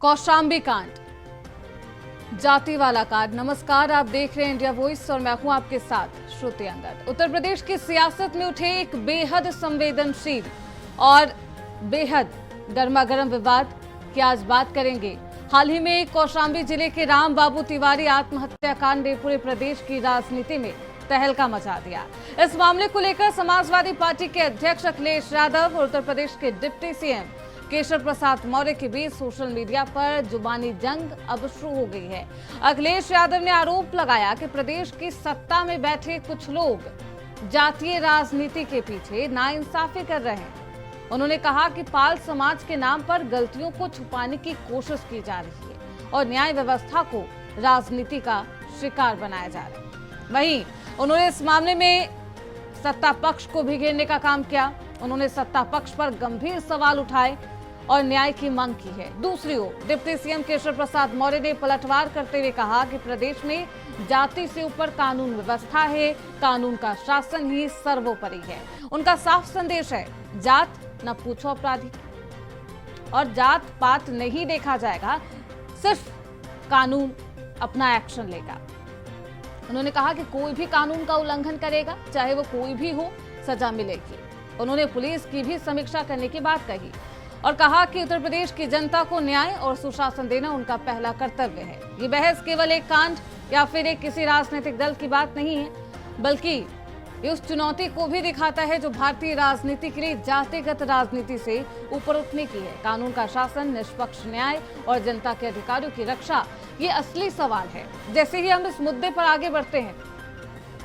कौशाम्बी कांड, जाति वाला कांड। नमस्कार, आप देख रहे हैं इंडिया वॉइस और मैं हूं आपके साथ श्रुति अंगद। उत्तर प्रदेश की सियासत में उठे एक बेहद संवेदनशील और बेहद गर्मागर्म विवाद की आज बात करेंगे। हाल ही में कौशाम्बी जिले के राम बाबू तिवारी आत्महत्या कांड ने पूरे प्रदेश की राजनीति में तहलका मचा दिया। इस मामले को लेकर समाजवादी पार्टी के अध्यक्ष अखिलेश यादव और उत्तर प्रदेश के डिप्टी सीएम केशव प्रसाद मौर्य के बीच सोशल मीडिया पर जुबानी जंग अब शुरू हो गई है। अखिलेश यादव ने आरोप लगाया कि प्रदेश की सत्ता में बैठे कुछ लोग जातीय राजनीति के पीछे नाइंसाफी कर रहे हैं। उन्होंने कहा कि पाल समाज के नाम पर गलतियों को छुपाने की कोशिश की जा रही है और न्याय व्यवस्था को राजनीति का शिकार बनाया जा रहा है। वहीं उन्होंने इस मामले में सत्ता पक्ष को भी घेरने का काम किया। उन्होंने सत्ता पक्ष पर गंभीर सवाल उठाए और न्याय की मांग की है। दूसरी ओर डिप्टी सीएम केशव प्रसाद मौर्य ने पलटवार करते हुए कहा कि प्रदेश में जाति से ऊपर कानून व्यवस्था है, कानून का शासन ही सर्वोपरि है। उनका साफ संदेश है, जात न पूछो अपराधी और जात पात नहीं देखा जाएगा, सिर्फ कानून अपना एक्शन लेगा। उन्होंने कहा कि कोई भी कानून का उल्लंघन करेगा, चाहे वो कोई भी हो, सजा मिलेगी। उन्होंने पुलिस की भी समीक्षा करने की बात कही और कहा कि उत्तर प्रदेश की जनता को न्याय और सुशासन देना उनका पहला कर्तव्य है। ये बहस केवल एक कांड या फिर एक किसी राजनीतिक दल की बात नहीं है, बल्कि ये उस चुनौती को भी दिखाता है जो भारतीय राजनीति के लिए जातिगत राजनीति से ऊपर उठने की है। कानून का शासन, निष्पक्ष न्याय और जनता के अधिकारों की रक्षा, ये असली सवाल है। जैसे ही हम इस मुद्दे पर आगे बढ़ते हैं,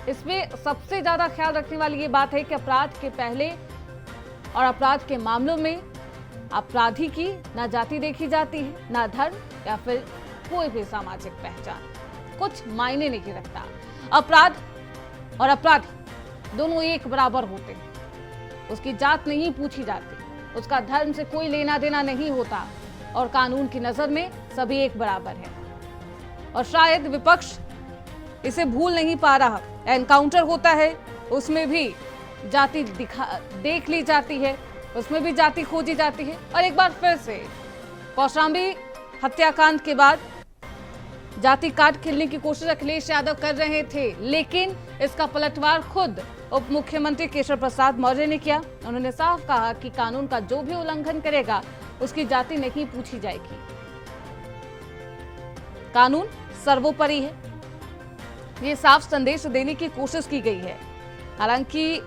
इसमें सबसे ज्यादा ख्याल रखने वाली ये बात है कि अपराध के पहले और अपराध के मामलों में अपराधी की ना जाति देखी जाती है, ना धर्म या फिर कोई भी सामाजिक पहचान, कुछ मायने नहीं रखता। अपराध और अपराधी दोनों एक बराबर होते हैं। उसकी जात नहीं पूछी जाती, उसका धर्म से कोई लेना देना नहीं होता और कानून की नजर में सभी एक बराबर है। और शायद विपक्ष इसे भूल नहीं पा रहा। एनकाउंटर होता है, उसमें भी जाति देख ली जाती है, उसमें भी जाति खोजी जाती है। और एक बार फिर से कौशाम्बी हत्याकांड के बाद जाति काट खेलने की कोशिश अखिलेश यादव कर रहे थे, लेकिन इसका पलटवार खुद उप मुख्यमंत्री केशव प्रसाद मौर्य ने किया। उन्होंने साफ कहा कि कानून का जो भी उल्लंघन करेगा उसकी जाति नहीं पूछी जाएगी, कानून सर्वोपरि है। ये साफ संदेश देने की कोशिश की गई है। हालांकि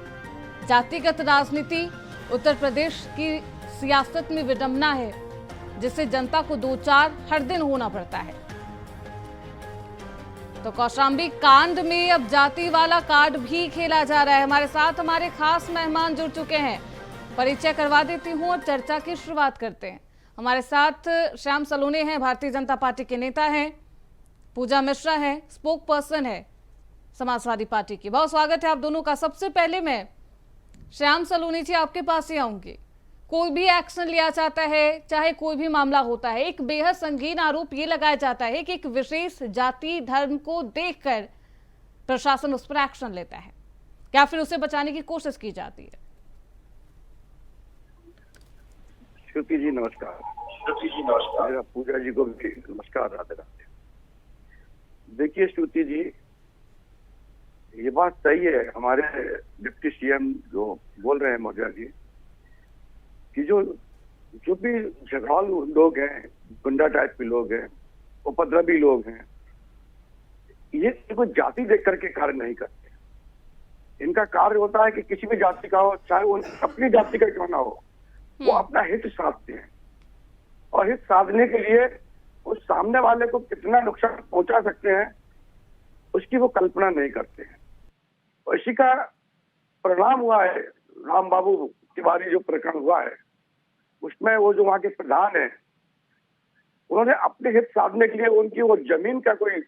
जातिगत राजनीति उत्तर प्रदेश की सियासत में विडंबना है, जिससे जनता को दो चार हर दिन होना पड़ता है। तो कौशाम्बी कांड में अब जाति वाला कार्ड भी खेला जा रहा है। हमारे साथ हमारे खास मेहमान जुड़ चुके हैं, परिचय करवा देती हूं और चर्चा की शुरुआत करते हैं। हमारे साथ श्याम सलोने हैं, भारतीय जनता पार्टी के नेता हैं। पूजा मिश्रा है, स्पोक पर्सन है समाजवादी पार्टी की। बहुत स्वागत है आप दोनों का। सबसे पहले मैं श्याम सलोनी जी आपके पास ही आऊंगी। कोई भी एक्शन लिया जाता है, चाहे कोई भी मामला होता है, एक बेहद संगीन आरोप ये लगाया जाता है कि एक विशेष जाति धर्म को देखकर प्रशासन उस पर एक्शन लेता है या फिर उसे बचाने की कोशिश की जाती है। श्रुति जी नमस्कार। श्रुति जी नमस्कार। पूजा जी को भी नमस्कार। राधे राधे। देखिए श्रुति जी, ये बात सही है, हमारे डिप्टी सीएम जो बोल रहे हैं मौर्य जी, कि जो भी झगड़ालू लोग हैं, गुंडा टाइप के लोग हैं, उपद्रवी लोग हैं, ये कोई जाति देख करके कार्य नहीं करते। इनका कार्य होता है कि किसी भी जाति का हो, चाहे वो अपनी जाति का क्यों ना हो, वो अपना हित साधते हैं और हित साधने के लिए उस सामने वाले को कितना नुकसान पहुंचा सकते हैं उसकी वो कल्पना नहीं करते हैं। और इसी का परिणाम हुआ है राम बाबू तिवारी जो प्रकरण हुआ है, उसमें वो जो वहाँ के प्रधान है, उन्होंने अपने हित साधने के लिए उनकी वो जमीन का कोई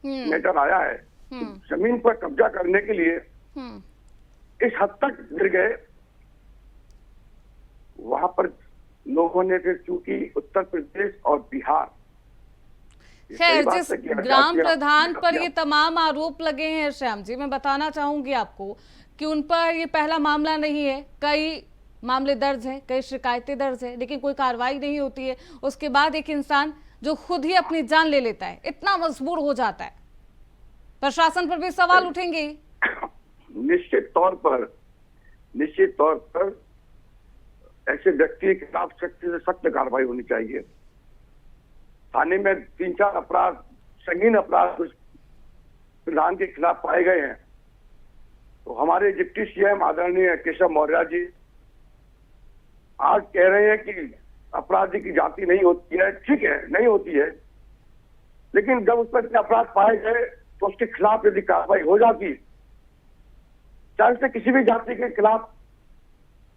मैटर आया है, जमीन पर कब्जा करने के लिए इस हद तक गिर गए। वहां पर लोगों ने फिर चूंकि उत्तर प्रदेश और बिहार, खैर जिस ग्राम प्रधान पर ये तमाम आरोप लगे हैं श्याम जी, मैं बताना चाहूंगी आपको कि उन पर ये पहला मामला नहीं है। कई मामले दर्ज हैं, कई शिकायतें दर्ज हैं, लेकिन कोई कार्रवाई नहीं होती है। उसके बाद एक इंसान जो खुद ही अपनी जान ले लेता है, इतना मजबूर हो जाता है, प्रशासन पर भी सवाल उठेंगे ही। निश्चित तौर पर ऐसे व्यक्ति के खिलाफ सख्त से सख्त कार्रवाई होनी चाहिए। थाने में 3-4 अपराध, संगीन अपराध उस प्रधान के खिलाफ पाए गए हैं, तो हमारे डिप्टी सीएम आदरणीय केशव मौर्य जी आज कह रहे हैं कि अपराधी की जाति नहीं होती है। ठीक है, नहीं होती है, लेकिन जब उस पर इतने अपराध पाए गए तो उसके खिलाफ यदि कार्रवाई हो जाती, चाहे से किसी भी जाति के खिलाफ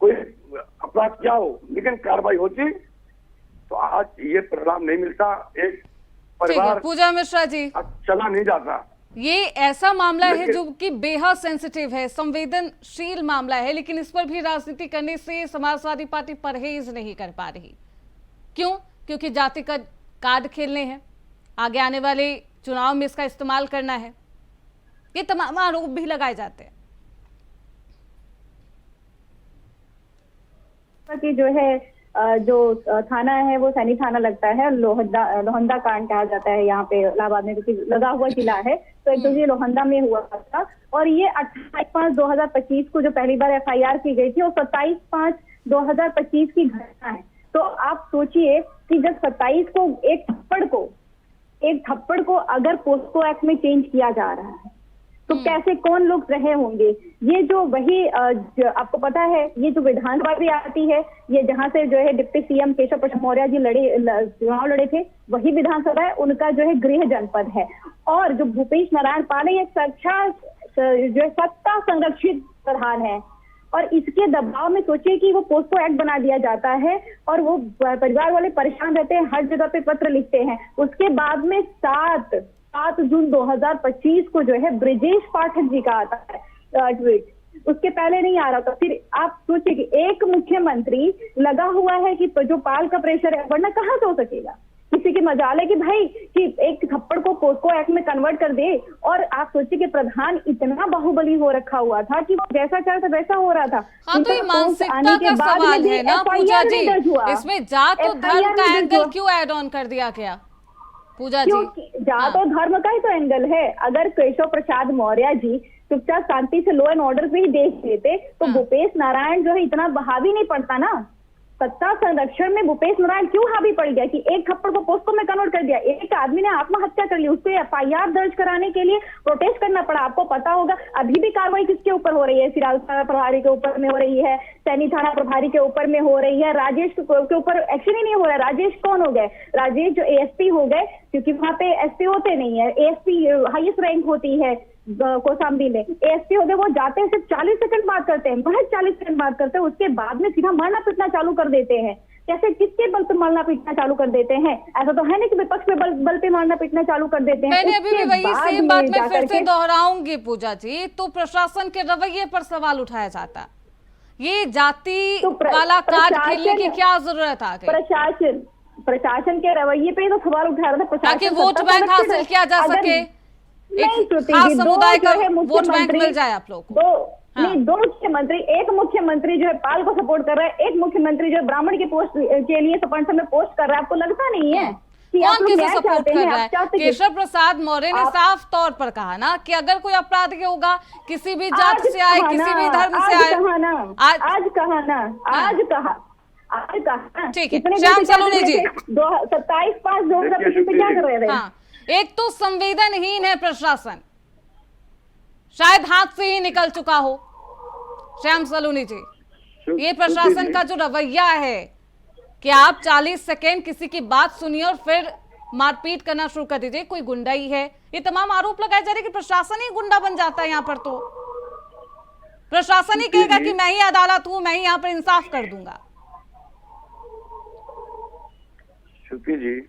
कोई अपराध क्या हो, लेकिन कार्रवाई होती, तो आज ये परिणाम नहीं मिलता। एक परिवार पूजा मिश्रा जी, चला नहीं जाता। ये ऐसा मामला है जो कि बेहद सेंसिटिव है, संवेदनशील मामला है, लेकिन इस पर भी राजनीति करने से समाजवादी पार्टी परहेज नहीं कर पा रही। क्यों? क्योंकि जाति का कार्ड खेलने हैं, आगे आने वाले चुनाव में इसका इस्तेमाल करना है। ये तमाम आरोप भी लगाए जाते हैं कि जो है जो थाना है वो सैनी थाना लगता है, लोहंदा कांड कहा जाता है यहाँ पे इलाहाबाद में, क्योंकि लगा हुआ जिला है। तो एक तो ये लोहंदा में हुआ था, और ये 28/5/2025 को जो पहली बार एफआईआर की गई थी, और 27/5/2025 की घटना है। तो आप सोचिए कि जब 27 को एक थप्पड़ को अगर पोस्को एक्ट में चेंज किया जा रहा है, तो कैसे कौन लोग रहे होंगे। ये जो वही आपको पता है, ये जो विधानसभा भी आती है, ये जहां से जो है डिप्टी सीएम केशव प्रसाद मौर्य जी चुनाव लड़े थे, वही विधानसभा है, उनका जो है गृह जनपद है। और जो भूपेश नारायण पाल ये साक्षात जो है सत्ता संरक्षित प्रधान है, और इसके दबाव में सोचिए कि वो पोस्को एक्ट बना दिया जाता है, और वो परिवार वाले परेशान रहते हैं, हर जगह पे पत्र लिखते हैं। उसके बाद में 7 जून 2025 को जो है ब्रिजेश पाठक जी का आता है ट्वीट, उसके पहले नहीं आ रहा था। फिर आप सोचिए कि एक मुख्यमंत्री लगा हुआ है कि जो पाल का प्रेशर है, वरना कहां से हो सकेगा। किसी की मजाल है कि भाई कि एक थप्पड़ को पोस्को एक्ट में कन्वर्ट कर दे। और आप सोचिए कि प्रधान इतना बाहुबली हो रखा हुआ था कि वो जैसा चाहता वैसा हो रहा था। हाँ, तो ये मानसिकता का सवाल है ना पूजा जी, इसमें जात और धर्म का एंगल क्यों ऐड ऑन कर दिया गया पूजा जी? जात और धर्म का ही तो एंगल है। अगर केशव प्रसाद मौर्य जी चुपचाप शांति से लॉ एंड ऑर्डर पे ही देख लेते, तो भूपेश नारायण जो है इतना हावी नहीं पड़ता ना। सत्ता संरक्षण में भूपेश नारायण क्यों हावी पड़ गया कि एक थप्पड़ को पोस्को में कन्वर्ट कर दिया। एक आदमी ने आत्महत्या कर ली, उसको एफआईआर दर्ज कराने के लिए प्रोटेस्ट करना पड़ा। आपको पता होगा अभी भी कार्रवाई किसके ऊपर हो रही है? सिराज थाना प्रभारी के ऊपर में हो रही है, सैनी थाना प्रभारी के ऊपर में हो रही है, राजेश के ऊपर एक्शन ही नहीं हो रहा है। राजेश कौन हो गए? राजेश जो एएसपी हो गए, क्योंकि वहां पे एसपी होते नहीं है, एएसपी हाईएस्ट रैंक होती है कौशाम्बी में। एएसपी हो गए, वो जाते हैं सिर्फ 40 सेकंड बात करते हैं, बहुत 40 सेकंड बात करते हैं, उसके बाद में सीधा मारना पीटना चालू कर देते हैं। कैसे, किसके बल पे मारना पीटना चालू कर देते हैं? ऐसा तो है नहीं कि विपक्ष पे बल पे मारना पीटना चालू कर देते हैं। मैंने अभी भी वही सेम बात मैं फिर से दोहराऊंगी पूजा जी, तो प्रशासन के रवैये पर सवाल उठाया जाता, ये जाति वाला कार्ड खेलने की क्या जरूरत आ गई? प्रशासन के रवैये पे तो सवाल उठा रहा था, ताकि वोट बैंक हासिल किया जा सके, एक खास समुदाय का वोट बैंक मिल जाए आप लोग को। दो मुख्यमंत्री, एक मुख्यमंत्री जो है पाल को सपोर्ट कर रहा है, एक मुख्यमंत्री जो है ब्राह्मण की पोस्ट के लिए सपन में पोस्ट कर रहा है। आपको लगता नहीं है कि कौन किसे सपोर्ट कर रहा है? केशव प्रसाद मौर्य ने साफ तौर पर कहा ना कि अगर कोई अपराधी होगा, किसी भी जात से आए, किसी भी धर्म से आए, आज कहा ठीक है। श्याम सलोनी जी 27/5/2025 पे क्या कर रहे थे? एक तो संवेदनहीन है प्रशासन, शायद हाथ से ही निकल चुका हो। श्याम सलोनी जी, ये प्रशासन का जो रवैया है कि आप 40 सेकेंड किसी की बात सुनिए और फिर मारपीट करना शुरू कर दीजिए, कोई गुंडाई है, ये तमाम आरोप लगाए जा रहे हैं कि प्रशासन ही गुंडा बन जाता है यहाँ पर। तो प्रशासन ही कहेगा कि मैं ही अदालत हूं, मैं ही यहाँ पर इंसाफ कर दूंगा। श्रुति जी,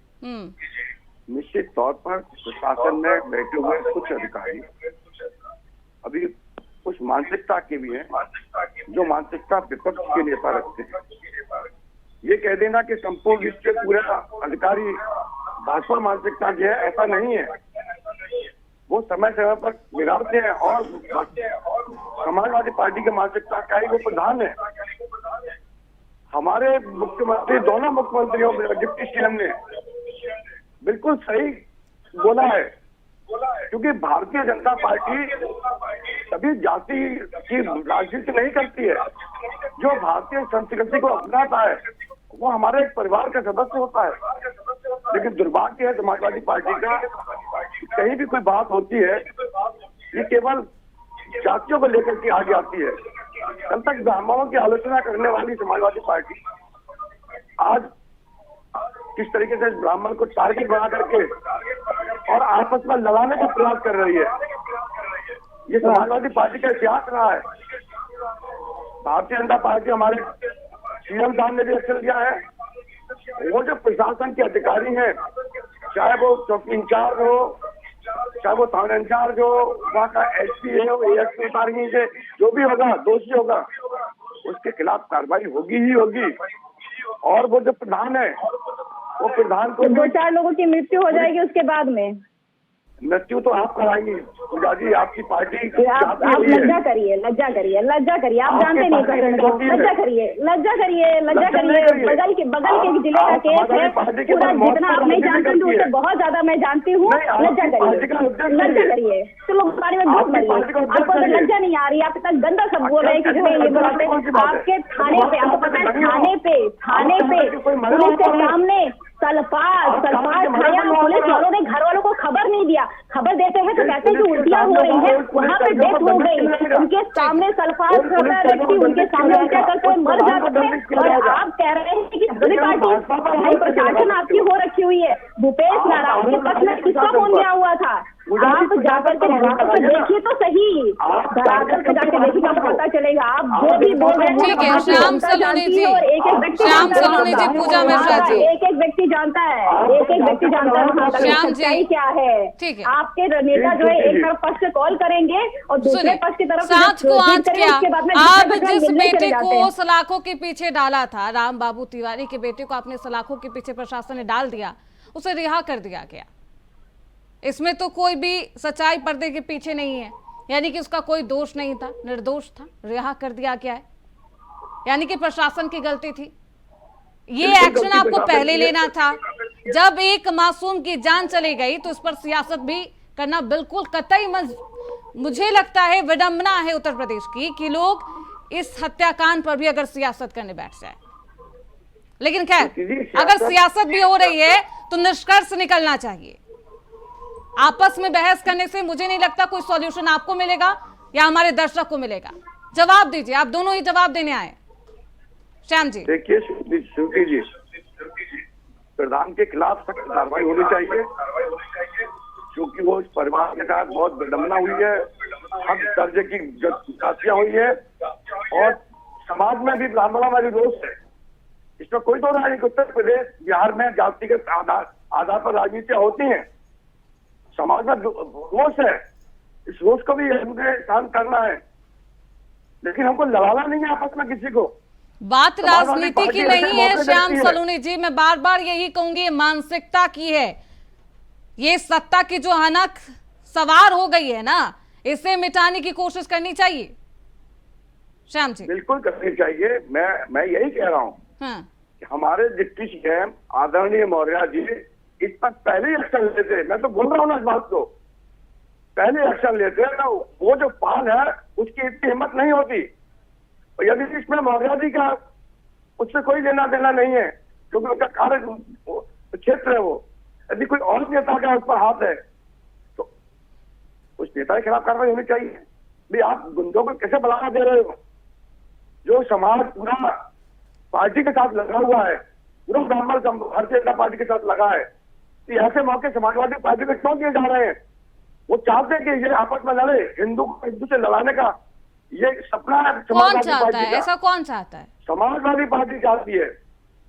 निश्चित तौर पर प्रशासन में बैठे हुए कुछ अधिकारी अभी कुछ मानसिकता के भी हैं, जो मानसिकता विपक्ष के नेता रखते हैं। ये कह देना कि संपूर्ण विश्व के पूरे अधिकारी भाजपा मानसिकता की है, ऐसा नहीं है। वो समय समय पर बिगाड़ते हैं, और समाजवादी पार्टी की मानसिकता का ही वो प्रधान है। हमारे मुख्यमंत्री, दोनों मुख्यमंत्रियों, डिप्टी सीएम ने बिल्कुल सही बोला है, क्योंकि भारतीय जनता पार्टी कभी जाति की राजनीति नहीं करती है। जो भारतीय संस्कृति को अपनाता है वो हमारे एक परिवार का सदस्य होता है। लेकिन दुर्भाग्य है समाजवादी पार्टी का, कहीं भी कोई बात होती है ये केवल जातियों को लेकर के आगे आती है। कल तक ब्राह्मणों की आलोचना करने वाली समाजवादी पार्टी आज किस तरीके से ब्राह्मण को टारगेट बना करके और आपस में लड़ाने का प्रयास कर रही है। ये समाजवादी पार्टी का इतिहास रहा है। भारतीय जनता पार्टी, हमारे सीएम साहब ने भी एक्शन लिया है। वो जो प्रशासन के अधिकारी हैं, चाहे वो चौकी इंचार्ज हो, चाहे वो थाना इंचार्ज हो, वहाँ का एसपी है, एएसपी पार्टी से जो भी होगा, दोषी होगा, उसके खिलाफ कार्रवाई होगी ही होगी। और वो जो प्रधान है, वो प्रधान को 2-4 लोगों की मृत्यु हो जाएगी उसके बाद में। मृत्यु तो आप कराएंगी पूजा जी, आपकी पार्टी आप लज्जा करिए, लज्जा करिए, लज्जा करिए। आप जानते नहीं प्रकरण को। लज्जा करिए, लज्जा करिए, लज्जा करिए। बगल के जिले का केस है, पूरा जितना आप नहीं जानते थे उससे बहुत ज्यादा मैं जानती हूँ। लज्जा करिए, लज्जा करिए। तो लोग बारे में बहुत मरिए। आपको तो लज्जा नहीं आ रही, आप इतना गंदा सब बोल रहे हैं कि जो है ये बोलते हैं। आपके थाने पे, आपको पता है, थाने पे पुलिस के सामने सल्फास खाया, पुलिस वालों ने घर वालों को खबर नहीं दिया। खबर देते हैं तो कहते हैं कि उल्टियां हो रही है, वहाँ पे डेथ हो गई, उनके सामने सल्फास होता है, व्यक्ति उनके सामने उल्टिया करके मर जाते हैं। और आप कह रहे हैं कि पूरी पार्टी प्रशासन आपकी हो रखी हुई है। भूपेश नारायण के पक्ष में किसका फोन गया हुआ था? आप जाकर के देखिए तो सही, जाकर के जाके देखिए, पता चलेगा। आप जो भी बोल रहे हैं, ठीक है। श्याम सलोनी जी, श्याम सलोनी जी, पूजा मिश्रा जी, एक व्यक्ति जानता है, एक व्यक्ति जानता है श्याम जी क्या है। ठीक है। आपके नेता जो है एक तरफ पक्ष से कॉल करेंगे और दूसरे पक्ष की तरफ सांच को आंच किया। आप जिस बेटे को को सलाखों के पीछे डाला था, राम बाबू तिवारी के बेटे को आपने सलाखों के पीछे प्रशासन ने डाल दिया, उसे रिहा कर दिया गया। इसमें तो कोई भी सच्चाई पर्दे के पीछे नहीं है, यानी कि उसका कोई दोष नहीं था, निर्दोष था, रिहा कर दिया गया है, यानी कि प्रशासन की गलती थी। ये एक्शन आपको पहले लेना था। जब एक मासूम की जान चली गई तो इस पर सियासत भी करना बिल्कुल कतई मुझे लगता है विडंबना है उत्तर प्रदेश की कि लोग इस हत्याकांड पर भी अगर सियासत करने बैठ जाए। लेकिन खैर, अगर सियासत भी हो रही है तो निष्कर्ष निकलना चाहिए। आपस में बहस करने से मुझे नहीं लगता कोई सॉल्यूशन आपको मिलेगा या हमारे दर्शक को मिलेगा। जवाब दीजिए, आप दोनों ही जवाब देने आए। श्याम जी, देखिए श्रुति जी, प्रधान के खिलाफ सख्त कार्रवाई होनी चाहिए, क्योंकि वो इस परिवार के साथ बहुत विडंबना हुई है, हद दर्जे की हत्या हुई है और समाज में भी ब्राह्मणों में भी रोष है। इसमें कोई दो राय नहीं। उत्तर प्रदेश, बिहार में जातिगत आधार पर राजनीतियां होती हैं, समाज में रोष है, इस रोष को भी हमने शांत करना है, लेकिन हमको लड़ाना नहीं है आपस में किसी को। बात राजनीति की नहीं है श्याम सलोनी जी, मैं बार बार यही कहूंगी, ये मानसिकता की है। ये सत्ता की जो हनक सवार हो गई है ना, इसे मिटाने की कोशिश करनी चाहिए। श्याम जी, बिल्कुल करनी चाहिए। मैं यही कह रहा हूँ कि हमारे डिप्टी सीएम आदरणीय मौर्य जी इस पर पहले एक्शन लेते। मैं तो बोल रहा हूँ ना इस बात को, पहले एक्शन लेते हैं तो वो जो पाल है उसकी इतनी हिम्मत नहीं होती। और यदि इसमें मौर्य जी का उससे कोई लेना देना नहीं है, क्योंकि उनका कार्य क्षेत्र है वो, यदि कोई और नेता का उस पर हाथ है तो उस नेता के खिलाफ कार्रवाई होनी चाहिए। भाई आप गुंडों को कैसे बढ़ावा दे रहे हो? जो समाज पूरा पार्टी के साथ लगा हुआ है, पूरा ब्राह्मण भारतीय जनता पार्टी के साथ लगा है, तो ऐसे मौके समाजवादी पार्टी को क्यों दिए जा रहे हैं? वो चाहते हैं कि ये आपस में लड़े, हिंदू को हिंदू से लड़ाने का ये सपना है। कौन चाहता है? ऐसा कौन चाहता है? समाजवादी पार्टी चाहती है।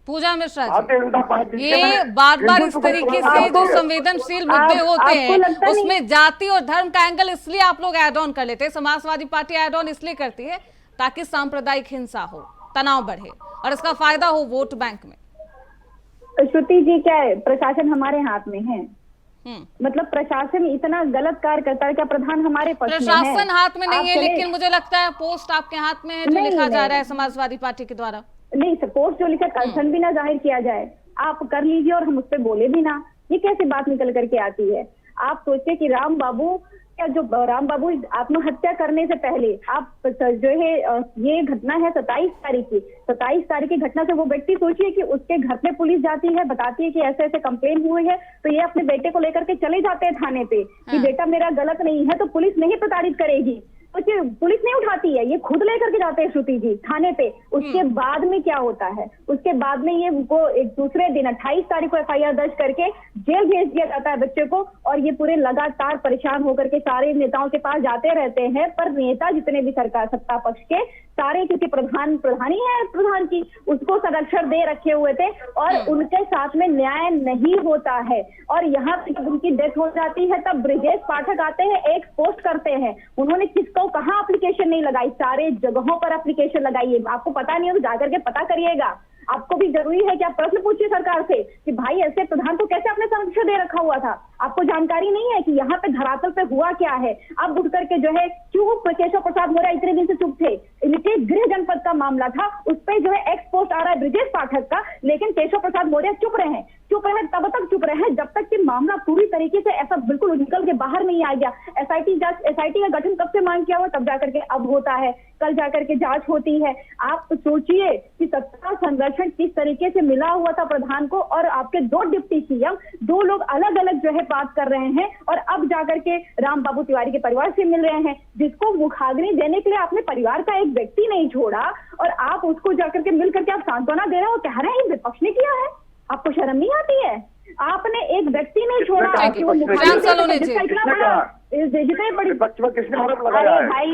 पूजा मिश्रा जी, भारतीय जनता पार्टी ये बार बार इस तरीके से जो संवेदनशील मुद्दे होते हैं उसमें जाति और धर्म का एंगल इसलिए आप लोग ऐड ऑन कर लेते हैं। समाजवादी पार्टी ऐड ऑन इसलिए करती है ताकि सांप्रदायिक हिंसा हो, तनाव बढ़े और इसका फायदा हो वोट बैंक में। श्रुति जी, क्या है, प्रशासन हमारे हाथ में है? मतलब प्रशासन इतना गलत कार्य करता है, क्या प्रधान हमारे पक्ष में है? प्रशासन हाथ में नहीं है, लेकिन मुझे लगता है पोस्ट आपके हाथ में है जो लिखा जा रहा है समाजवादी पार्टी के द्वारा। नहीं, सपोर्ट जो लिखा कंसर्न भी ना जाहिर किया जाए, आप कर लीजिए और हम उस पर बोले भी ना, ये कैसे बात निकल करके आती है? आप सोचिए कि राम बाबू आत्महत्या करने से पहले आप जो है ये घटना है 27 तारीख की, 27 तारीख की घटना से वो व्यक्ति सोचिए कि उसके घर पे पुलिस जाती है, बताती है कि ऐसे ऐसे कंप्लेन हुई है, तो ये अपने बेटे को लेकर के चले जाते हैं थाने पे कि बेटा मेरा गलत नहीं है, तो पुलिस नहीं प्रताड़ित करेगी, तो पुलिस नहीं उठाती है, ये खुद लेकर के जाते हैं श्रुति जी थाने पे। उसके बाद में क्या होता है, उसके बाद में ये उनको एक दूसरे दिन 28 तारीख को FIR दर्ज करके जेल भेज दिया जाता है बच्चे को, और ये पूरे लगातार परेशान होकर के सारे नेताओं के पास जाते रहते हैं, पर नेता जितने भी सरकार सत्ता पक्ष के सारे, क्योंकि प्रधानी है प्रधान की, उसको संरक्षण दे रखे हुए थे और उनके साथ में न्याय नहीं होता है। और यहाँ पे जब उनकी डेथ हो जाती है तब ब्रिजेश पाठक आते हैं, एक पोस्ट करते हैं, उन्होंने किसको कहाँ एप्लीकेशन नहीं लगाई, सारे जगहों पर एप्लीकेशन लगाई है। आपको पता नहीं हो तो जाकर के पता करिएगा, आपको भी जरूरी है कि आप प्रश्न पूछिए सरकार से कि भाई ऐसे प्रधान को कैसे आपने संरक्षण दे रखा हुआ था, आपको जानकारी नहीं है कि यहाँ पे धरातल पे हुआ क्या है। अब उठ करके जो है क्यों केशव प्रसाद मौर्य इतने दिन से चुप थे, इनके गृह जनपद का मामला था, उस पर जो है एक्स पोस्ट आ रहा है ब्रिजेश पाठक का, लेकिन केशव प्रसाद मौर्य चुप रहे तब तक चुप रहे जब तक कि मामला पूरी तरीके से ऐसा बिल्कुल निकल के बाहर नहीं आ गया। SIT का गठन कब से मांग किया हुआ, तब जाकर के अब होता है, कल जाकर के जांच होती है। आप सोचिए कि सत्ता संरक्षण किस तरीके से मिला हुआ था प्रधान को, और आपके 2 डिप्टी CM, 2 लोग अलग अलग जो है बात कर रहे हैं, और अब जाकर के राम बाबू तिवारी के परिवार से मिल रहे हैं, जिसको मुखाग्नि देने के लिए आपने परिवार का एक व्यक्ति नहीं छोड़ा, और आप उसको जाकर के मिल करके आप सांत्वना दे रहे हो, कह रहे हैं विपक्ष ने किया है। आपको शर्म नहीं आती है? आपने एक व्यक्ति नहीं छोड़ा कि वो जितने बड़ी भाई,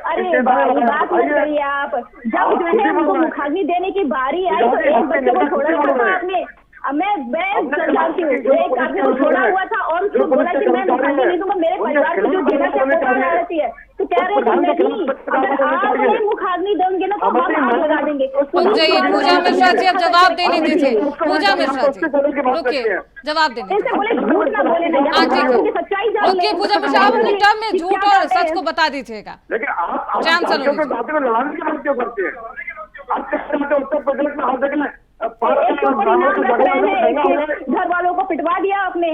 अरे भाई बात मत करिए आप। जब जो है उनको मुखाग्नि देने की बारी आई तो एक बच्चे को छोड़ा हुआ था आपने, मैं जानती हूँ, एक आदमी को छोड़ा हुआ था और उसको बोला कि मैं मुखाग्नि नहीं दूंगा, मेरे परिवार को जो देना क्या रहती है, तो कह रहे थे नहीं, अगर आप नहीं मुखाग्नि देंगे ना तो हम आग लगा देंगे। पूजा मिश्रा जी अब जवाब देने दीजिए, पूजा मिश्रा जी रुकिए, जवाब देने बोले झूठ ना बोले ना, सच्चाई रुकिए। पूजा मिश्रा आप अपने टर्म में झूठ और सच को बता दीजिएगा। श्याम सलोनी घर वालों को पिटवा दिया आपने,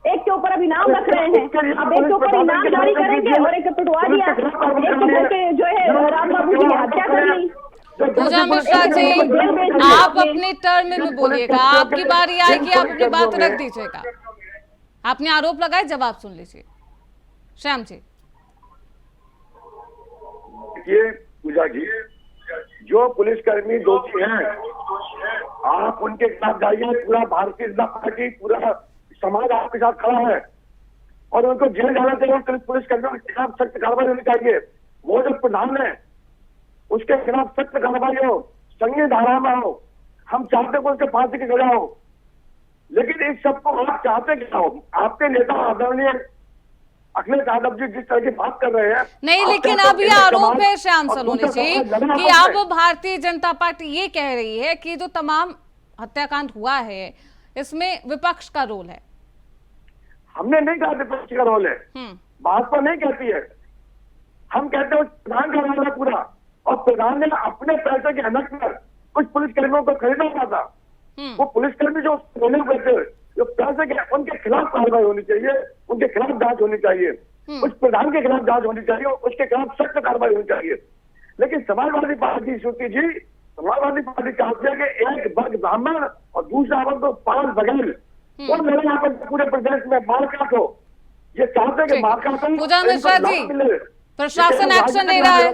एक के ऊपर अब इनाम रख रहे हैं, अब एक के ऊपर इनाम जारी करेंगे और एक पिटवा दिया, एक के जो है राम बाबू की हत्या कर ली। पूजा मिश्रा जी आप अपने टर्म में बोलिएगा, आपकी बारी आएगी, आप अपनी बात रख दीजिएगा। आपने आरोप लगाए, जवाब सुन लीजिए। श्याम जी ये पूजा जी, जो पुलिसकर्मी दोषी हैं आप उनके खिलाफ जाइए, पूरा भारतीय जनता पार्टी, पूरा समाज आपके साथ खड़ा है और उनको जेल जाना चाहिए, पुलिसकर्मियों के खिलाफ सख्त कार्रवाई होनी चाहिए। वो जो प्रधान है उसके खिलाफ सख्त कार्रवाई हो, संज्ञेय धारा में हो, हम चाहते हैं उसके फांसी की सजा हो, लेकिन इस सबको आप चाहते क्या हो? आपके नेता आदरणीय अखिलेश यादव जी जिस तरह की बात कर रहे हैं नहीं, लेकिन अब ये आरोप है श्याम सलोनी जी कि अब भारतीय जनता पार्टी ये कह रही है कि जो तमाम हत्याकांड हुआ है इसमें विपक्ष का रोल है। हमने नहीं कहा विपक्ष का रोल है, भाजपा नहीं कहती है, हम कहते हैं प्रधान का रोल है पूरा, और प्रधान ने अपने पैसे के हनक पर कुछ पुलिसकर्मियों को खरीदा था, वो पुलिसकर्मी जो बोले हुए थे जो पैसे के, उनके खिलाफ कार्रवाई होनी चाहिए, उनके खिलाफ जांच होनी चाहिए, उस प्रधान के खिलाफ जांच होनी चाहिए, उसके खिलाफ सख्त कार्रवाई होनी चाहिए। लेकिन समाजवादी पार्टी श्रुति जी, समाजवादी पार्टी चाहती है कि एक वर्ग ब्राह्मण और दूसरा वर्ग तो 5 बघेल और मेरे यहाँ पर पूरे प्रदेश में मारकाट हो, ये चाहते हैं कि मारकाट हो। पूजा मिश्रा जी प्रशासन एक्शन ले रहा है,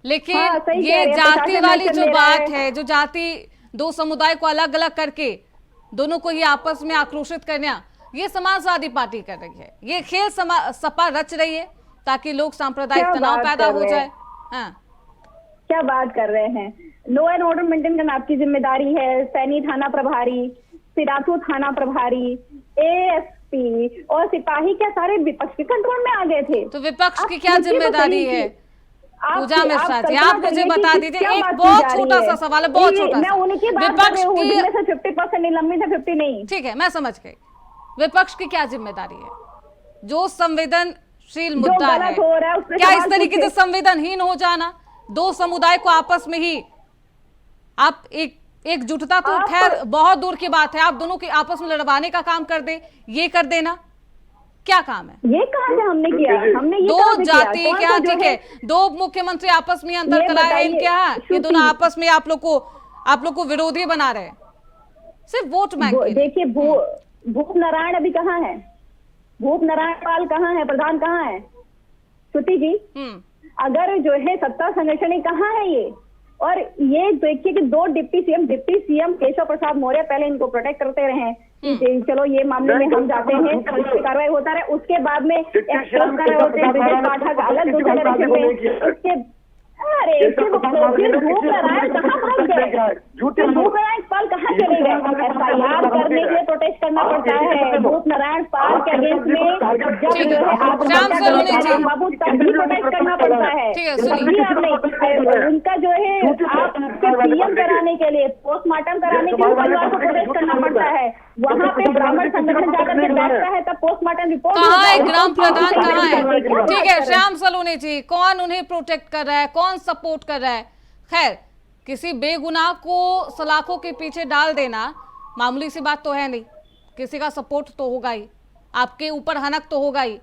लेकिन ये जाति वाली जो बात है, जो जाति 2 समुदाय को अलग अलग करके दोनों को ये आपस में आक्रोशित करना, ये समाजवादी पार्टी कर रही है, ये खेल सपा रच रही है ताकि लोग सांप्रदायिक तनाव पैदा हो जाए। हाँ, क्या बात कर रहे हैं? लॉ एंड ऑर्डर मेंटेन करना आपकी जिम्मेदारी है। सैनी थाना प्रभारी, सिराथू थाना प्रभारी, ASP और सिपाही क्या सारे विपक्ष के कंट्रोल में आ गए थे, तो विपक्ष की क्या जिम्मेदारी है? पूजा मिश्रा जी आप मुझे बता दीजिए, एक बहुत छोटा सा सवाल है, बहुत छोटा सा। विपक्ष की 50% निलंबित है, 50 नहीं। ठीक है, मैं समझ गई। विपक्ष की क्या जिम्मेदारी है? जो संवेदनशील मुद्दा है, क्या इस तरीके से संवेदनहीन हो जाना, 2 समुदाय को आपस में ही आप एकजुटता तो खैर बहुत दूर की बात है, आप दोनों की आपस में लड़वाने का काम कर दे, ये कर देना, क्या काम है? ये कहाँ से हमने किया? हमने ये दो कहाँ से किया? जाति कौन क्या सा जो ठीक है, दो मुख्यमंत्री आपस में अंतर ये कराए बताइए, इनके यहाँ, ये श्रुति। दोनों आपस में आप लोग को विरोधी बना रहे हैं सिर्फ वोट बैंक के लिए। देखिए भूप नारायण अभी कहाँ है? भूप नारायण पाल कहाँ है? प्रधान कहाँ है? श्रुति जी, अगर जो है सत्ता संरक्षण कहाँ है ये? और ये देखिए कि दो डिप्टी सीएम केशव प्रसाद मौर्य पहले इनको प्रोटेक्ट करते रहे कि चलो ये मामले में हम जाते हैं, कार्रवाई होता रहे। उसके बाद में एक्सपोज कर रहे होते हैं विजय पाठक अलग दूसरे डायरेक्शन में। उसके अरे फिर भूप नारायण कहाँ पहुंच गए? भूप नारायण पाल कहाँ चले गए? FIR करने के लिए प्रोटेस्ट करना पड़ता है भूप नारायण पाल के अगेंस्ट में। जब जो है आप बाबू तब भी प्रोटेस्ट करना पड़ता है। तभी आपने उनका जो है आपके सीएम कराने के लिए, पोस्टमार्टम कराने के लिए परिवार को प्रोटेस्ट करना पड़ता है। वहाँ पे ब्राह्मण संगठन जाकर के बैठता है, तब पोस्टमार्टम रिपोर्ट कहाँ है ग्राम प्रधान, कहाँ है? ठीक है श्याम सलूनी जी, कौन उन्हें प्रोटेक्ट कर रहा है, कौन सपोर्ट कर रहा है? खैर, किसी बेगुनाह को सलाखों के पीछे डाल देना मामूली सी बात तो है नहीं, किसी का सपोर्ट तो होगा ही, आपके ऊपर हनक तो होगा ही।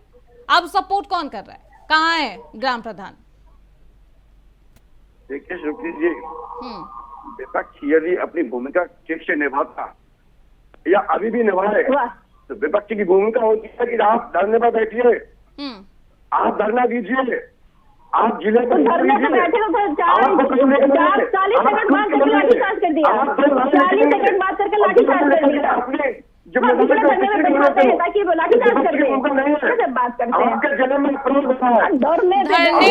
अब सपोर्ट कौन कर रहा है, कहाँ है ग्राम प्रधान? देखिए श्रुति जी, विपक्ष यदि अपनी भूमिका ठीक से निभाता या अभी भी निभाए तो विपक्ष की भूमिका होती है कि आप धरने पर बैठिए, आप धरना दीजिए, आप जिले पर धरने पर बैठे हो 40 सेकंड बात करके लाठीचार्ज कर दिया, 40 सेकंड बात करके लाठीचार्ज कर दिया। ताकि वो लाठीचार्ज कर दे, बात करते हैं धरने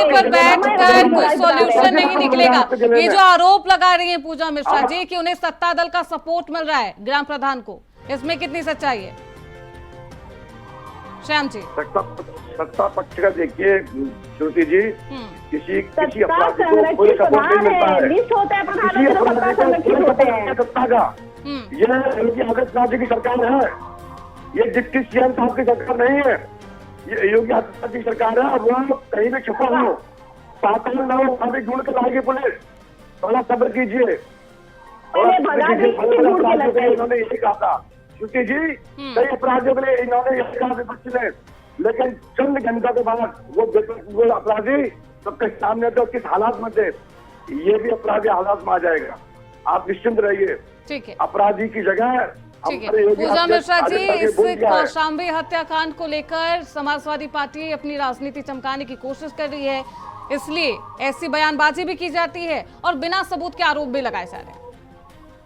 पर बैठकर कोई सॉल्यूशन नहीं निकलेगा। ये जो आरोप लगा रही है पूजा मिश्रा जी कि उन्हें सत्ता दल का सपोर्ट मिल रहा है ग्राम प्रधान को, इसमें कितनी सच्चाई है? श्याम जी, सत्ता पक्ष का देखिए श्रुति जी, किसी अपराधी को कोई सपोर्ट नहीं मिलता है, किसी अपराधी को सत्ता का ये योगी आदित्यनाथ की सरकार है, ये डिप्टी सीएम साहब की सरकार नहीं है, ये योगी आदित्यनाथ की सरकार है। वो कहीं भी छुपा हो, 7 लोग अभी ढूंढ कर लाएगी पुलिस, थोड़ा सब्र कीजिए। इन्होंने यही कहा था श्रुति जी, कई अपराधियों के लिए इन्होंने यही कहा विपक्ष ने, लेकिन चंद घंटों के बाद वो अपराधी सबके सामने थे, किस हालात में थे, ये भी अपराधी हालात में आ जाएगा, आप निश्चिंत रहिए। ठीक है, अपराधी की जगह ठीक है। पूजा मिश्रा जी, इस कौशाम्बी हत्याकांड को लेकर समाजवादी पार्टी अपनी राजनीति चमकाने की कोशिश कर रही है, इसलिए ऐसी बयानबाजी भी की जाती है और बिना सबूत के आरोप भी लगाए जा रहे हैं।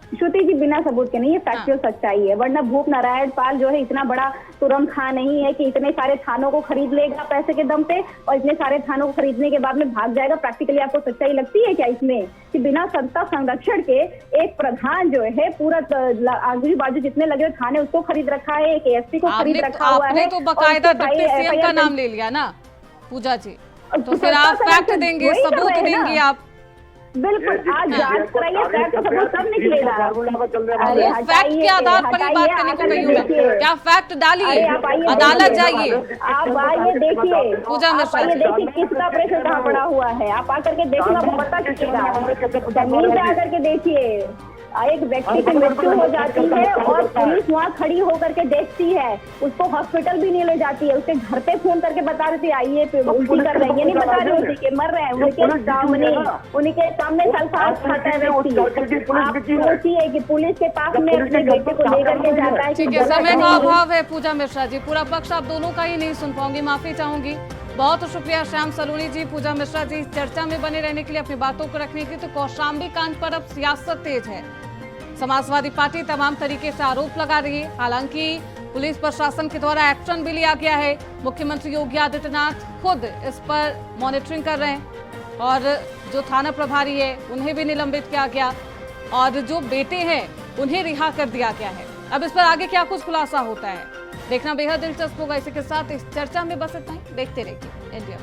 श्रुति जी, बिना सबूत के नहीं, ये फैक्चुअल सच्चाई है। वरना भूप नारायण पाल जो है इतना बड़ा तुरम खां नहीं है कि इतने सारे थानों को खरीद लेगा पैसे के दम पे और इतने सारे थानों को खरीदने के बाद में भाग जाएगा। प्रैक्टिकली आपको सच्चाई लगती है क्या इसमें कि बिना सत्ता संरक्षण के एक प्रधान जो है पूरा आजू बाजू जितने लगे थाने उसको खरीद रखा है, एक ASP को खरीद रखा हुआ है। तो बाकायदा डिप्टी सीएम का नाम ले लिया ना पूजा जी, तो फिर आप फैक्ट देंगे, सबूत देंगे आप? बिल्कुल, आज जांच कराइए, फैक्ट सबूत सब निकलेगा। फैक्ट के आधार पर ही बात करने को कही हूँ मैं, क्या फैक्ट डालिए, अदालत जाइए, आप आइए देखिए, पूजा मिश्रा आइए देखिए किसका प्रेशर कहाँ पड़ा हुआ है, आप आकर के देखिए, आपको पता चलेगा। जमीन पे आकर के देखिए, एक व्यक्ति की मृत्यु हो जाती है और पुलिस वहाँ खड़ी होकर के देखती है, उसको हॉस्पिटल भी नहीं ले जाती है, उसके घर पे फोन करके बता रही थी आइए उल्टी कर रहे हैं, ये नहीं बता रही होती कि मर रहे हैं, उनके सामने सल्फास खाता है व्यक्ति। आप सोचिए कि पुलिस के पास में अपने बेटे को लेकर के जाता है। ठीक है, समय का अभाव है पूजा मिश्रा जी, पूरा पक्ष आप दोनों का ही नहीं सुन पाऊंगी, माफी चाहूंगी। बहुत शुक्रिया श्याम सलूनी जी, पूजा मिश्रा जी, चर्चा में बने रहने के लिए, अपनी बातों को रखने के लिए। तो कौशाम्बी कांड पर अब सियासत तेज है, समाजवादी पार्टी तमाम तरीके से आरोप लगा रही है, हालांकि पुलिस प्रशासन के द्वारा एक्शन भी लिया गया है। मुख्यमंत्री योगी आदित्यनाथ खुद इस पर मॉनिटरिंग कर रहे हैं और जो थाना प्रभारी है उन्हें भी निलंबित किया गया और जो बेटे हैं उन्हें रिहा कर दिया गया है। अब इस पर आगे क्या कुछ खुलासा होता है देखना बेहद दिलचस्प होगा। इसी के साथ इस चर्चा में बस इतना ही, देखते रहिए इंडिया।